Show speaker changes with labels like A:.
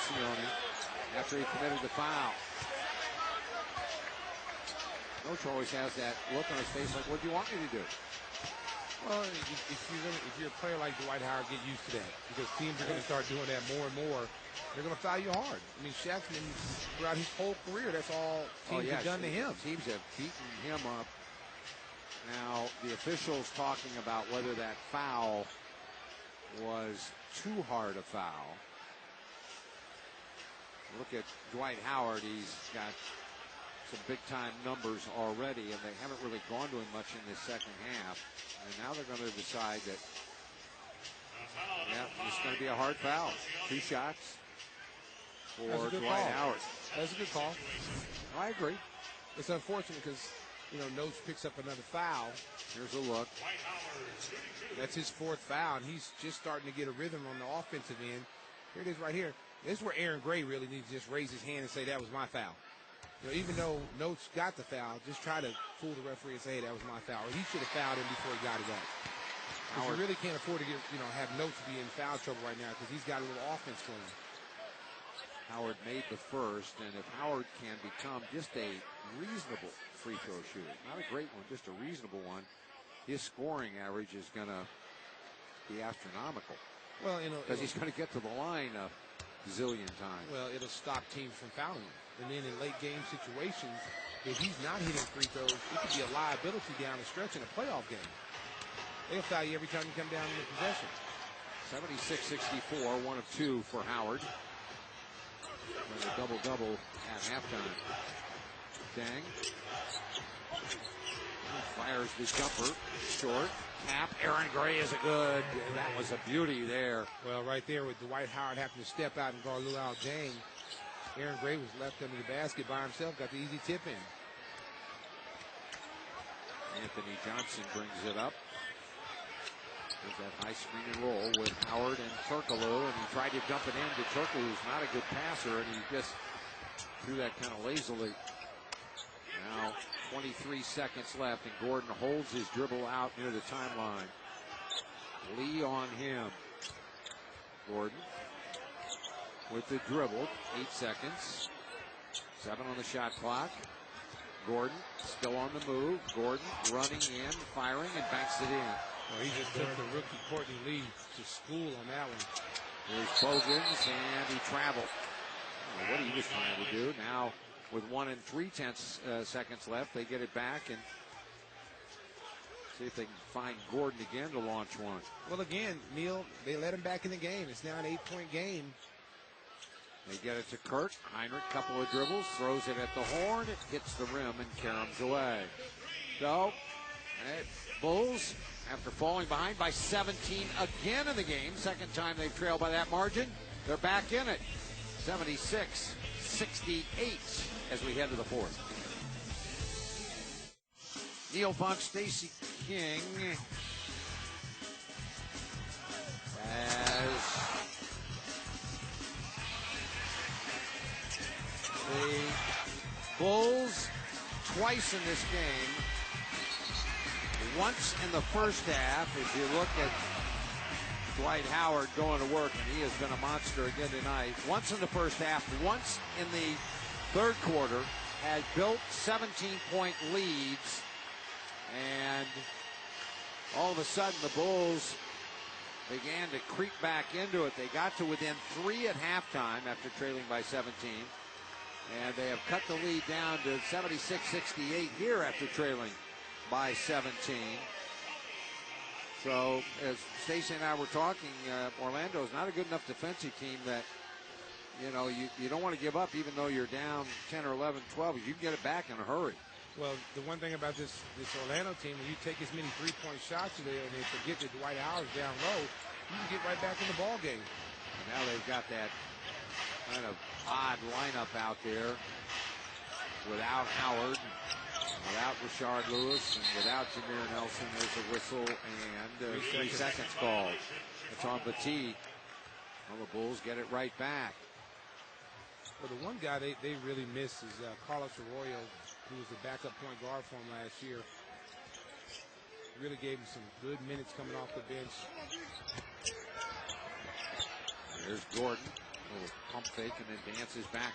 A: Sione after he committed the foul. Coach always has that look on his face like, what do you want me to do?
B: Well, if you're a player like Dwight Howard, get used to that, because teams are going to start doing that more and more. They're going to foul you hard. I mean, Shaq's been, throughout his whole career, that's all teams have done to him.
A: Teams have beaten him up. Now, the officials talking about whether that foul was too hard a foul. Look at Dwight Howard. He's got some big-time numbers already, and they haven't really gone to him much in this second half. And now they're going to decide that, yeah, it's going to be a hard foul. 2 shots for Dwight Howard.
B: That's a good call.
A: I agree.
B: It's unfortunate because, you know, Notes picks up another foul.
A: Here's a look.
B: That's his 4th foul, and he's just starting to get a rhythm on the offensive end. Here it is right here. This is where Aaron Gray really needs to just raise his hand and say, that was my foul. You know, even though Notes got the foul, just try to fool the referee and say, hey, that was my foul. Or he should have fouled him before he got it up. Because you really can't afford to get, you know, have Notes be in foul trouble right now, because he's got a little offense for him.
A: Howard made the first, and if Howard can become just a reasonable free throw shooter, not a great one, just a reasonable one, his scoring average is going to be astronomical.
B: Well, you know,
A: because he's going to get to the line a zillion times.
B: Well, it'll stop teams from fouling him. And then in late game situations, if he's not hitting free throws, it could be a liability down the stretch in a playoff game. They'll foul you every time you come down in the possession.
A: 76-64, 1 of 2 for Howard. And a double-double at halftime. Dang. Fires the jumper. Short. Tap. Aaron Gray is a good. That was a beauty there.
B: Well, right there with Dwight Howard having to step out and guard Luau Deng, Aaron Gray was left under the basket by himself, got the easy tip in.
A: Anthony Johnson brings it up. There's that high screen and roll with Howard and Turkoglu, and he tried to dump it in to Turkoglu, who's not a good passer, and he just threw that kind of lazily. Now 23 seconds left, and Gordon holds his dribble out near the timeline. Lee on him. Gordon with the dribble, 8 seconds. 7 on the shot clock. Gordon still on the move. Gordon running in, firing, and banks it in.
B: Well, he just took the rookie Courtney Lee to school on that one.
A: There's Bogans, and he traveled. What he was trying to do. Now, with 1 and 3/10 seconds left, they get it back and see if they can find Gordon again to launch one.
B: Well, again, Neil, they let him back in the game. It's now an 8-point game.
A: They get it to Kurt. Heinrich, couple of dribbles, throws it at the horn. It hits the rim and caroms away. So, Bulls, after falling behind by 17 again in the game, second time they've trailed by that margin, they're back in it. 76-68 as we head to the fourth. Neil Funk, Stacey King, as the Bulls twice in this game. Once in the first half, if you look at Dwight Howard going to work, and he has been a monster again tonight. Once in the first half, once in the third quarter, had built 17-point leads, and all of a sudden the Bulls began to creep back into it. They got to within 3 at halftime after trailing by 17. And they have cut the lead down to 76-68 here after trailing by 17. So, as Stacey and I were talking, Orlando is not a good enough defensive team that, you know, you don't want to give up even though you're down 10 or 11, 12. You can get it back in a hurry.
B: Well, the one thing about this Orlando team, when you take as many three-point shots today and they forget that Dwight Howard's down low, you can get right back in the ball game.
A: And now they've got that kind of odd lineup out there without Howard, without Rashard Lewis, and without Jameer Nelson. There's a whistle and 3 seconds called. It's on Petit. Well, the Bulls get it right back.
B: Well, the one guy they really miss is Carlos Arroyo, who was the backup point guard for him last year. Really gave him some good minutes coming off the bench.
A: There's Gordon. Little pump fake and then dances back